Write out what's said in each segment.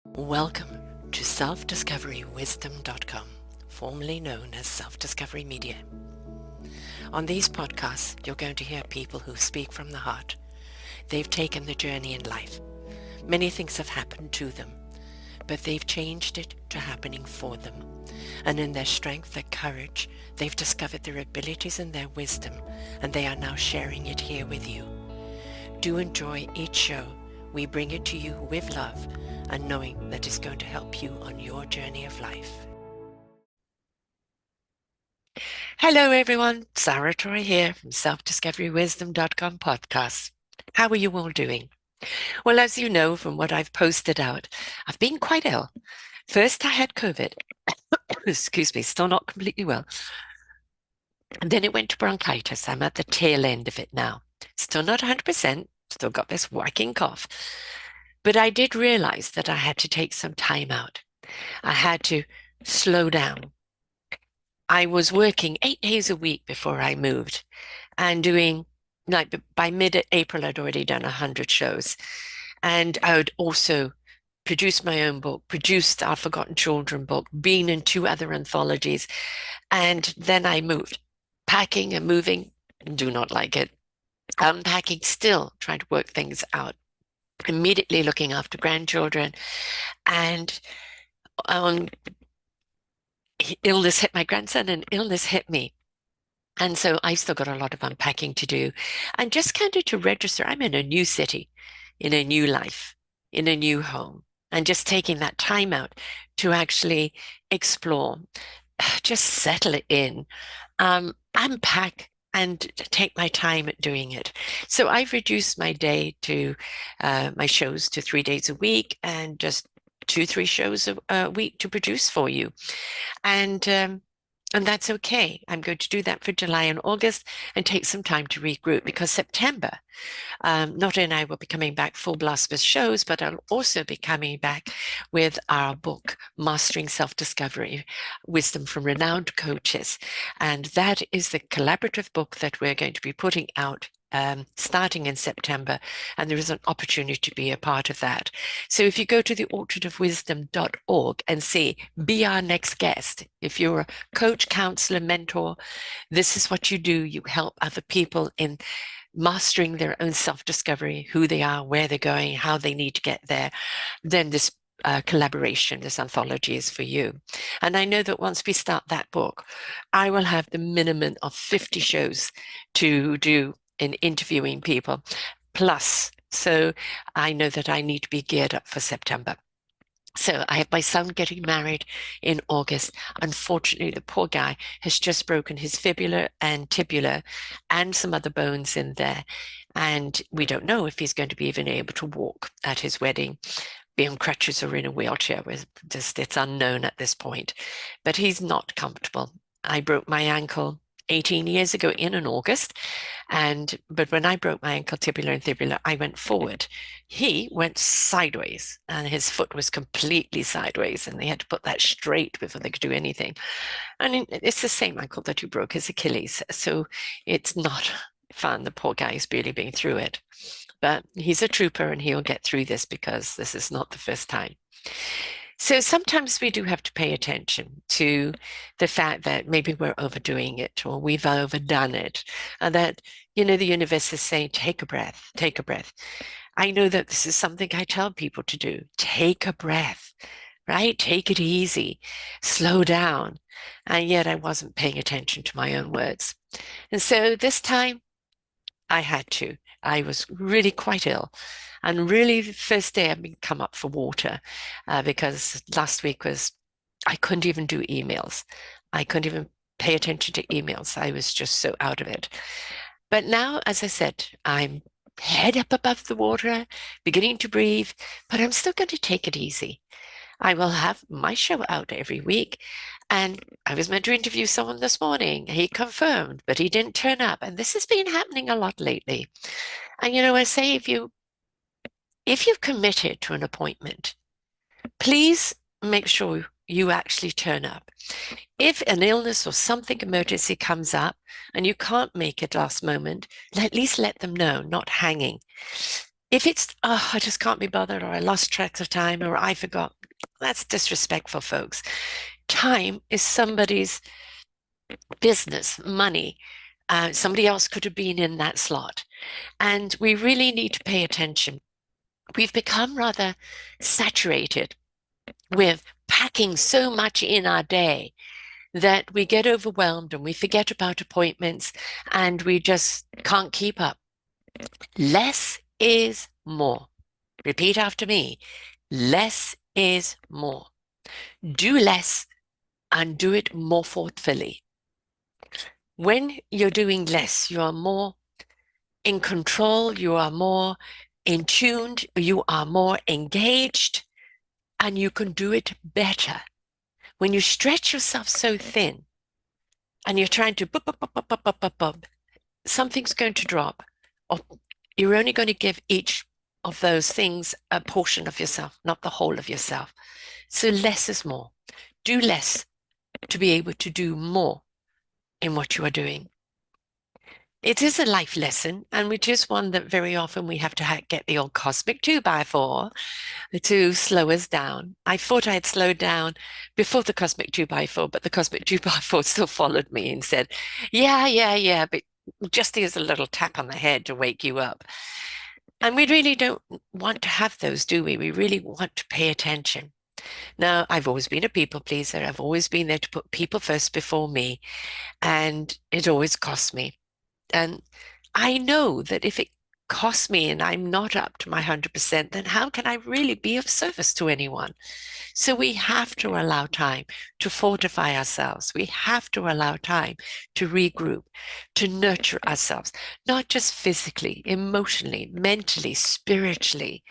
Welcome to self-discoverywisdom.com, formerly known as Self-Discovery Media. On these podcasts, you're going to hear people who speak from the heart. They've taken the journey in life. Many things have happened to them, but they've changed it to happening for them. And in their strength, their courage, they've discovered their abilities and their wisdom, and they are now sharing it here with you. Do enjoy each show. We bring it to you with love and knowing that it's going to help you on your journey of life. Hello everyone, Sarah Troy here from selfdiscoverywisdom.com podcast. How are you all doing? Well, as you know from what I've posted out, I've been quite ill. First I had COVID, excuse me, still not completely well. And then it went to bronchitis. I'm at the tail end of it now. Still not 100%, still got this whacking cough. But I did realize that I had to take some time out. I had to slow down. I was working 8 days a week before I moved and doing, like by mid-April, I'd already done 100 shows. And I would also produce my own book, produced Our Forgotten Children book, been in 2 other anthologies. And then I moved, packing and moving, do not like it. Unpacking, still trying to work things out. Immediately looking after grandchildren, and illness hit my grandson and illness hit me. And so I've still got a lot of unpacking to do. And just kind of to register, I'm in a new city, in a new life, in a new home, and just taking that time out to actually explore, just settle it in, unpack and take my time at doing it. So I've reduced my day to my shows to 3 days a week and just 2-3 shows a week to produce for you. And that's okay. I'm going to do that for July and August and take some time to regroup because September, not only I will be coming back full blast with shows, but I'll also be coming back with our book, Mastering Self-Discovery, Wisdom from Renowned Coaches. And that is the collaborative book that we're going to be putting out starting in September, and there is an opportunity to be a part of that. So if you go to theorchardofwisdom.org and see, be our next guest. If you're a coach, counselor, mentor, this is what you do. You help other people in mastering their own self-discovery, who they are, where they're going, how they need to get there. Then this collaboration, this anthology is for you. And I know that once we start that book, I will have the minimum of 50 shows to do in interviewing people, plus. So I know that I need to be geared up for September. So I have my son getting married in August. Unfortunately, the poor guy has just broken his fibula and tibula and some other bones in there. And we don't know if he's going to be even able to walk at his wedding, be on crutches or in a wheelchair. It's unknown at this point. But he's not comfortable. I broke my ankle 18 years ago in August. But when I broke my ankle, tibula and fibula, I went forward. He went sideways and his foot was completely sideways, and they had to put that straight before they could do anything. And it's the same ankle that he broke his Achilles. So it's not fun. The poor guy is barely being through it. But he's a trooper and he'll get through this because this is not the first time. So sometimes we do have to pay attention to the fact that maybe we're overdoing it or we've overdone it, and that, the universe is saying, take a breath, take a breath. I know that this is something I tell people to do. Take a breath, right? Take it easy, slow down. And yet I wasn't paying attention to my own words. And so this time I had to. I was really quite ill. And really, the first day I've been come up for water because last week I couldn't even do emails. I couldn't even pay attention to emails. I was just so out of it. But now, as I said, I'm head up above the water, beginning to breathe, but I'm still going to take it easy. I will have my show out every week. And I was meant to interview someone this morning. He confirmed, but he didn't turn up. And this has been happening a lot lately. And I say, if you've committed to an appointment, please make sure you actually turn up. If an illness or something emergency comes up and you can't make it last moment, at least let them know, not hanging. If it's, oh, I just can't be bothered, or I lost track of time, or I forgot, that's disrespectful, folks. Time is somebody's business, money. Somebody else could have been in that slot. And we really need to pay attention. We've become rather saturated with packing so much in our day that we get overwhelmed and we forget about appointments and we just can't keep up. Less is more. Repeat after me. Less is more. Do less and do it more thoughtfully. When you're doing less, you are more in control, you are more in tuned, you are more engaged, and you can do it better. When you stretch yourself so thin and you're trying to something's going to drop, or you're only going to give each of those things a portion of yourself, not the whole of yourself. So less is more. Do less to be able to do more in what you are doing. It is a life lesson, and which is one that very often we have to get the old cosmic 2x4 to slow us down. I thought I had slowed down before the cosmic 2x4, but the cosmic 2x4 still followed me and said, yeah, yeah, yeah, but just as a little tap on the head to wake you up. And we really don't want to have those, do we? We really want to pay attention. Now, I've always been a people pleaser. I've always been there to put people first before me, and it always costs me. And I know that if it costs me and I'm not up to my 100%, then how can I really be of service to anyone? So we have to allow time to fortify ourselves. We have to allow time to regroup, to nurture ourselves, not just physically, emotionally, mentally, spiritually.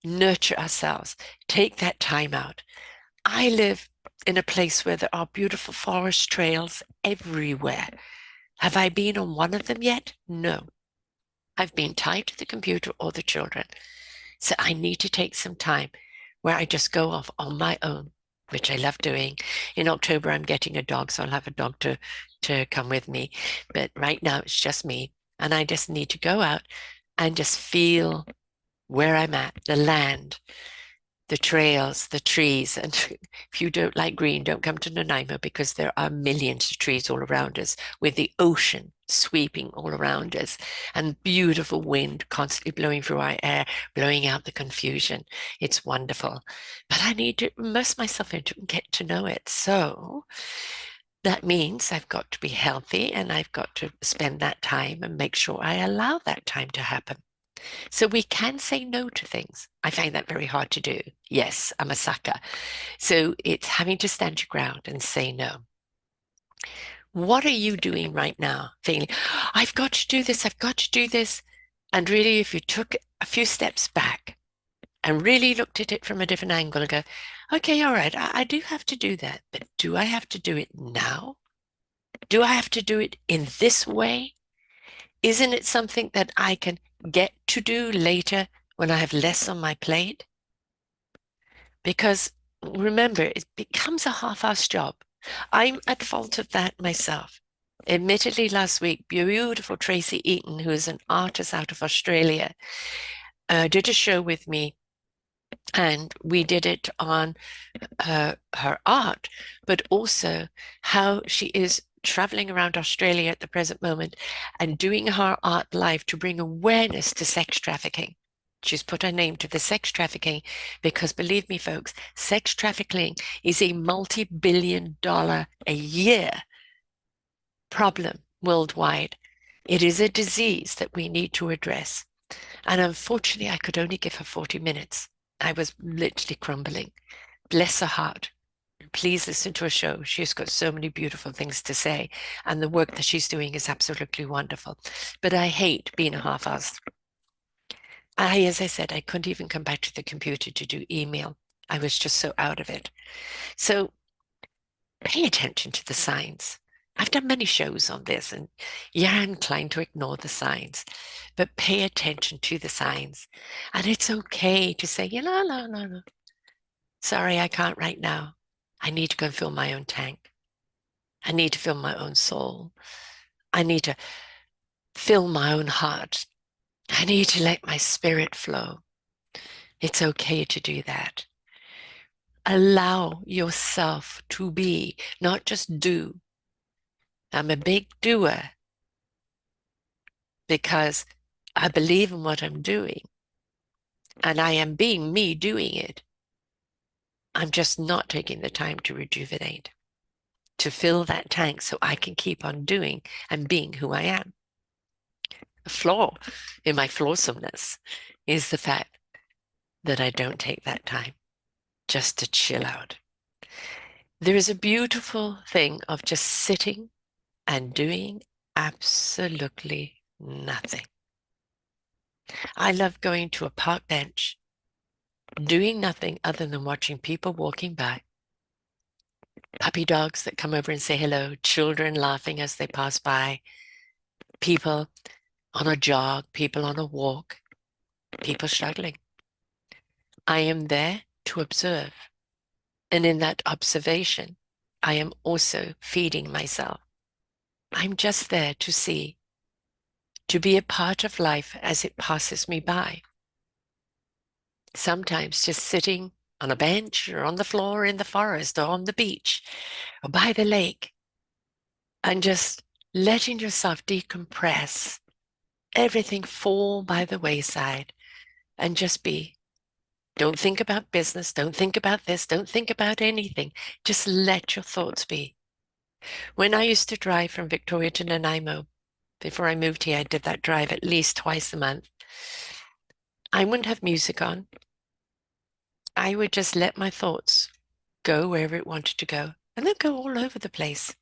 Nurture ourselves. Take that time out. I live in a place where there are beautiful forest trails everywhere. Have I been on one of them yet? No. I've been tied to the computer or the children. So I need to take some time where I just go off on my own, which I love doing. In October, I'm getting a dog, so I'll have a dog to come with me. But right now, it's just me. And I just need to go out and just feel where I'm at, the land, the trails, the trees. And if you don't like green, don't come to Nanaimo because there are millions of trees all around us with the ocean sweeping all around us and beautiful wind constantly blowing through our air, blowing out the confusion. It's wonderful. But I need to immerse myself into it and get to know it. So that means I've got to be healthy and I've got to spend that time and make sure I allow that time to happen. So we can say no to things. I find that very hard to do. Yes, I'm a sucker. So it's having to stand your ground and say no. What are you doing right now? Feeling, I've got to do this, I've got to do this. And really, if you took a few steps back and really looked at it from a different angle and go, okay, all right, I do have to do that, but do I have to do it now? Do I have to do it in this way? Isn't it something that I can get to do later when I have less on my plate? Because remember, it becomes a half-assed job. I'm at fault of that myself. Admittedly, last week, beautiful Tracy Eaton, who is an artist out of Australia, did a show with me, and we did it on her art, but also how she is traveling around Australia at the present moment and doing her art live to bring awareness to sex trafficking. She's put her name to the sex trafficking because, believe me, folks, sex trafficking is a multi-billion-dollar a year problem worldwide. It is a disease that we need to address. And unfortunately, I could only give her 40 minutes. I was literally crumbling. Bless her heart. Please listen to her show. She's got so many beautiful things to say, and the work that she's doing is absolutely wonderful. But I hate being a half-assed. As I said, I couldn't even come back to the computer to do email. I was just so out of it. So pay attention to the signs. I've done many shows on this, and you're inclined to ignore the signs, but pay attention to the signs. And it's okay to say, no. Sorry, I can't right now. I need to go and fill my own tank. I need to fill my own soul. I need to fill my own heart. I need to let my spirit flow. It's okay to do that. Allow yourself to be, not just do. I'm a big doer because I believe in what I'm doing and I am being me doing it. I'm just not taking the time to rejuvenate, to fill that tank so I can keep on doing and being who I am. A flaw in my flawsomeness is the fact that I don't take that time just to chill out. There is a beautiful thing of just sitting and doing absolutely nothing. I love going to a park bench, doing nothing other than watching people walking by, puppy dogs that come over and say hello, children laughing as they pass by, people on a jog, people on a walk, people struggling. I am there to observe. And in that observation, I am also feeding myself. I'm just there to see, to be a part of life as it passes me by. Sometimes just sitting on a bench or on the floor in the forest or on the beach or by the lake and just letting yourself decompress, everything fall by the wayside and just be. Don't think about business. Don't think about this. Don't think about anything. Just let your thoughts be. When I used to drive from Victoria to Nanaimo, before I moved here, I did that drive at least twice a month. I wouldn't have music on. I would just let my thoughts go wherever it wanted to go, and they'd go all over the place.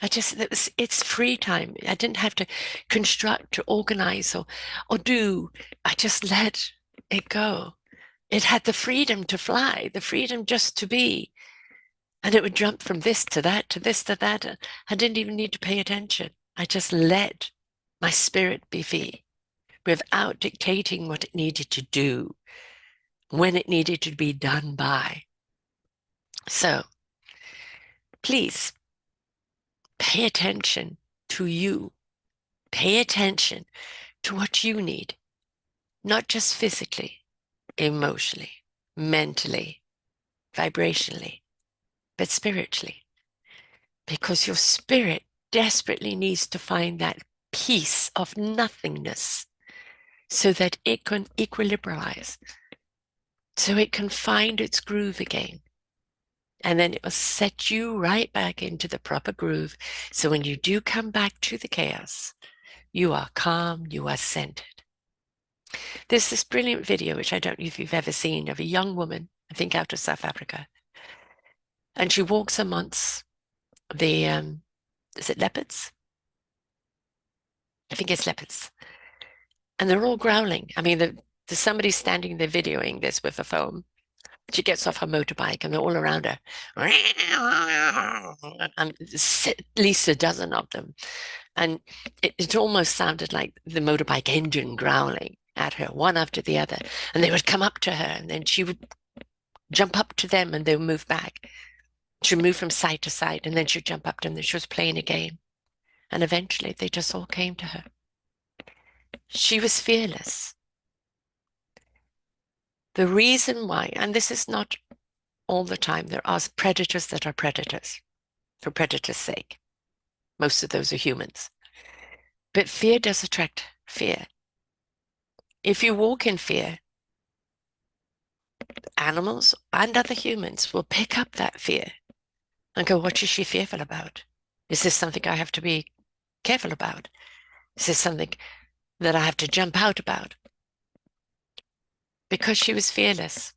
It's free time. I didn't have to construct or organize or do. I just let it go. It had the freedom to fly, the freedom just to be. And it would jump from this to that, to this to that. I didn't even need to pay attention. I just let my spirit be free without dictating what it needed to do, when it needed to be done by. So please pay attention to you. Pay attention to what you need, not just physically, emotionally, mentally, vibrationally, but spiritually, because your spirit desperately needs to find that peace of nothingness so that it can equilibrize, so it can find its groove again. And then it will set you right back into the proper groove. So when you do come back to the chaos, you are calm, you are centered. There's this brilliant video, which I don't know if you've ever seen, of a young woman, I think out of South Africa. And she walks amongst the, is it leopards? I think it's leopards. And they're all growling. I mean, there's somebody standing there videoing this with a phone. She gets off her motorbike and they're all around her. And at least a dozen of them. And it almost sounded like the motorbike engine growling at her, one after the other. And they would come up to her and then she would jump up to them and they would move back. She'd move from side to side and then she'd jump up to them. She was playing a game. And eventually they just all came to her. She was fearless. The reason why, and this is not all the time, there are predators that are predators for predators' sake. Most of those are humans. But fear does attract fear. If you walk in fear, animals and other humans will pick up that fear and go, what is she fearful about? Is this something I have to be careful about? Is this something that I have to jump out about? Because she was fearless.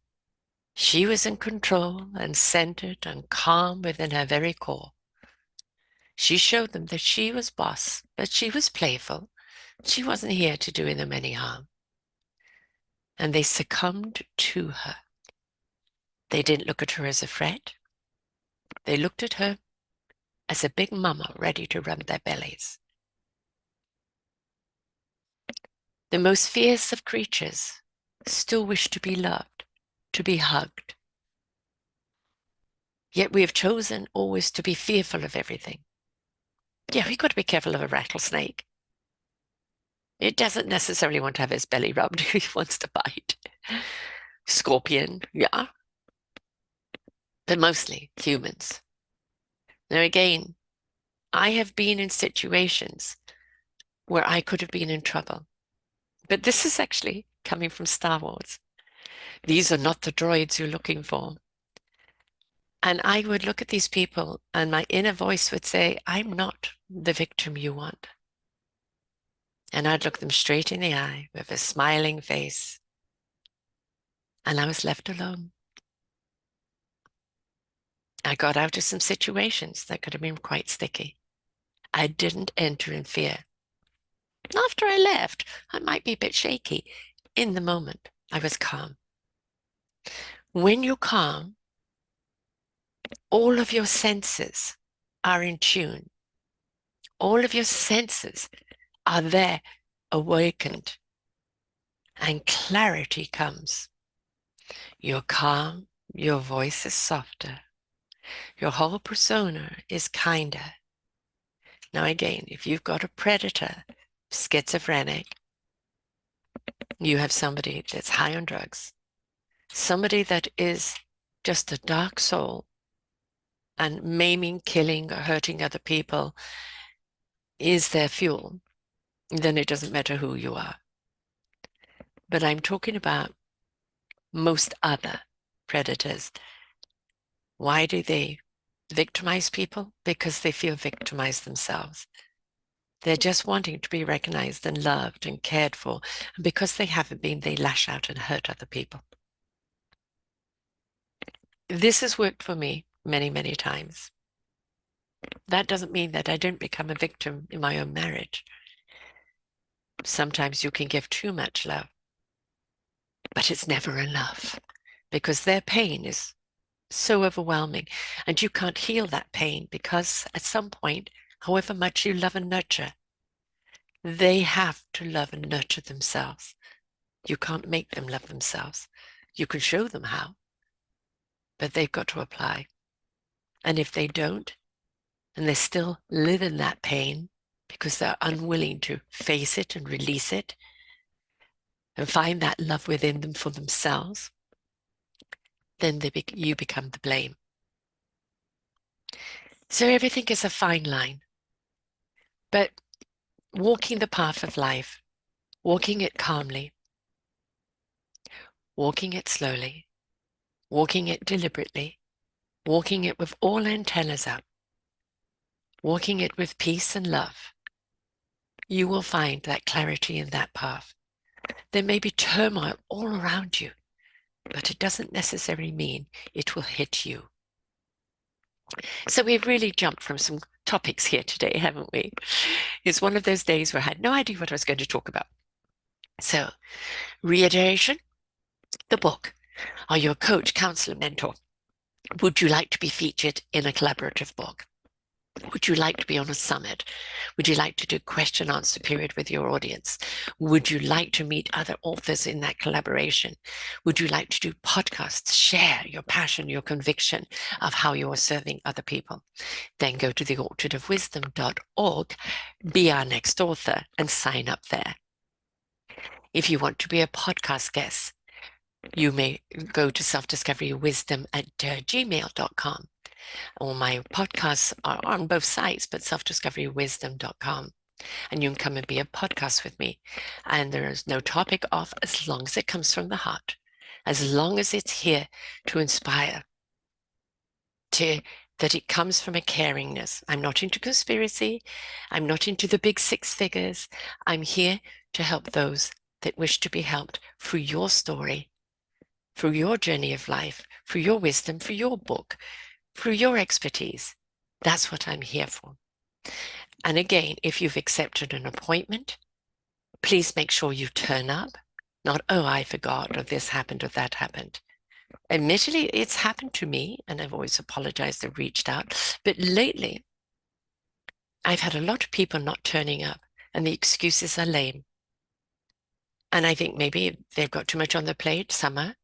She was in control and centered and calm within her very core. She showed them that she was boss, that she was playful. She wasn't here to do them any harm. And they succumbed to her. They didn't look at her as a threat. They looked at her as a big mama ready to rub their bellies. The most fierce of creatures still wish to be loved, to be hugged. Yet we have chosen always to be fearful of everything. Yeah, we've got to be careful of a rattlesnake. It doesn't necessarily want to have its belly rubbed. It wants to bite. Scorpion, yeah, but mostly humans. Now, again, I have been in situations where I could have been in trouble, but this is actually coming from Star Wars. These are not the droids you're looking for. And I would look at these people, and my inner voice would say, I'm not the victim you want. And I'd look them straight in the eye with a smiling face, and I was left alone. I got out of some situations that could have been quite sticky. I didn't enter in fear. After I left, I might be a bit shaky. In the moment, I was calm. When you're calm, all of your senses are in tune. All of your senses are there, awakened, and clarity comes. You're calm, your voice is softer, your whole persona is kinder. Now, again, if you've got a predator, schizophrenic, you have somebody that's high on drugs, somebody that is just a dark soul and maiming, killing, or hurting other people is their fuel, then it doesn't matter who you are. But I'm talking about most other predators. Why do they victimize people? Because they feel victimized themselves. They're just wanting to be recognized and loved and cared for. And because they haven't been, they lash out and hurt other people. This has worked for me many, many times. That doesn't mean that I don't become a victim in my own marriage. Sometimes you can give too much love, but it's never enough because their pain is so overwhelming and you can't heal that pain because at some point, however much you love and nurture, they have to love and nurture themselves. You can't make them love themselves. You can show them how, but they've got to apply. And if they don't, and they still live in that pain because they're unwilling to face it and release it and find that love within them for themselves, then you become the blame. So everything is a fine line. But walking the path of life, walking it calmly, walking it slowly, walking it deliberately, walking it with all antennas up, walking it with peace and love, you will find that clarity in that path. There may be turmoil all around you, but it doesn't necessarily mean it will hit you. So we've really jumped from some topics here today, haven't we? It's one of those days where I had no idea what I was going to talk about. So, reiteration, the book. Are you a coach, counselor, mentor? Would you like to be featured in a collaborative book? Would you like to be on a summit? Would you like to do question answer period with your audience? Would you like to meet other authors in that collaboration? Would you like to do podcasts? Share your passion, your conviction of how you are serving other people. Then go to theorchardofwisdom.org, be our next author, and sign up there. If you want to be a podcast guest, you may go to selfdiscoverywisdom@gmail.com. All my podcasts are on both sites, but selfdiscoverywisdom.com. And you can come and be a podcast with me. And there is no topic off as long as it comes from the heart, as long as it's here to inspire, that it comes from a caringness. I'm not into conspiracy. I'm not into the big six figures. I'm here to help those that wish to be helped through your story, through your journey of life, through your wisdom, through your book, through your expertise. That's what I'm here for. And again, if you've accepted an appointment, please make sure you turn up. Not, oh, I forgot, or this happened, or that happened. Admittedly, it's happened to me, and I've always apologized and reached out. But lately, I've had a lot of people not turning up, and the excuses are lame. And I think maybe they've got too much on their plate, summer.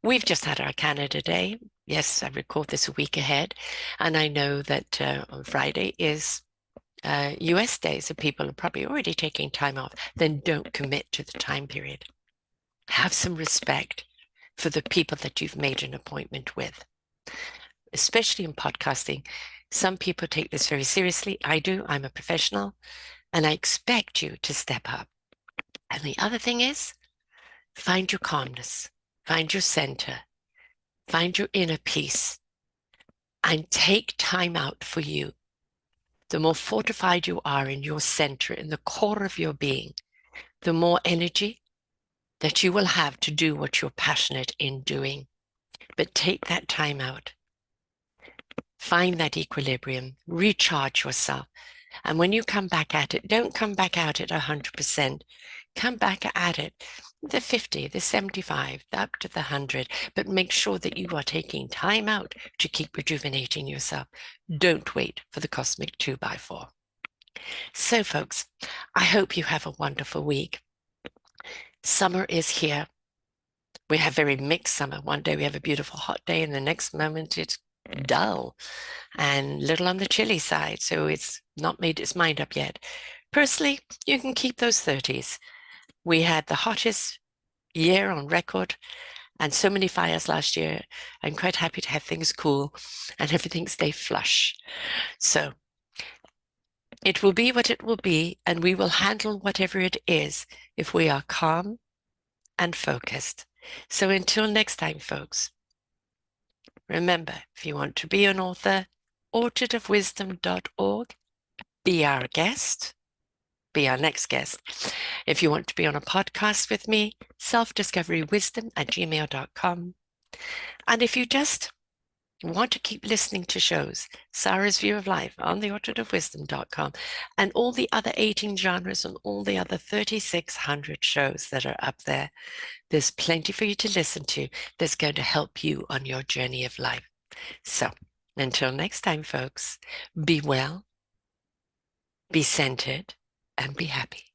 We've just had our Canada Day. Yes, I record this a week ahead. And I know that on Friday is US days, so people are probably already taking time off, then don't commit to the time period. Have some respect for the people that you've made an appointment with, especially in podcasting. Some people take this very seriously. I do. I'm a professional, and I expect you to step up. And the other thing is, find your calmness, find your center, find your inner peace, and take time out for you. The more fortified you are in your center, in the core of your being, the more energy that you will have to do what you're passionate in doing. But take that time out. Find that equilibrium, recharge yourself. And when you come back at it, don't come back at it 100%. Come back at it the 50, the 75, up to the 100, but make sure that you are taking time out to keep rejuvenating yourself. Don't wait for the cosmic 2x4. So, folks, I hope you have a wonderful week. Summer is here. We have very mixed summer. One day we have a beautiful hot day, and the next moment it's dull and little on the chilly side. So it's not made its mind up yet. Personally, you can keep those 30s. We had the hottest year on record and so many fires last year. I'm quite happy to have things cool and everything stay flush. So it will be what it will be, and we will handle whatever it is if we are calm and focused. So until next time, folks, remember, if you want to be an author, orchardofwisdom.org, be our guest, be our next guest. If you want to be on a podcast with me, selfdiscoverywisdom@gmail.com. And if you just want to keep listening to shows, Sarah's View of Life on the orchardofwisdom.com, and all the other 18 genres and all the other 3,600 shows that are up there, there's plenty for you to listen to that's going to help you on your journey of life. So until next time, folks, be well, be centered, and be happy.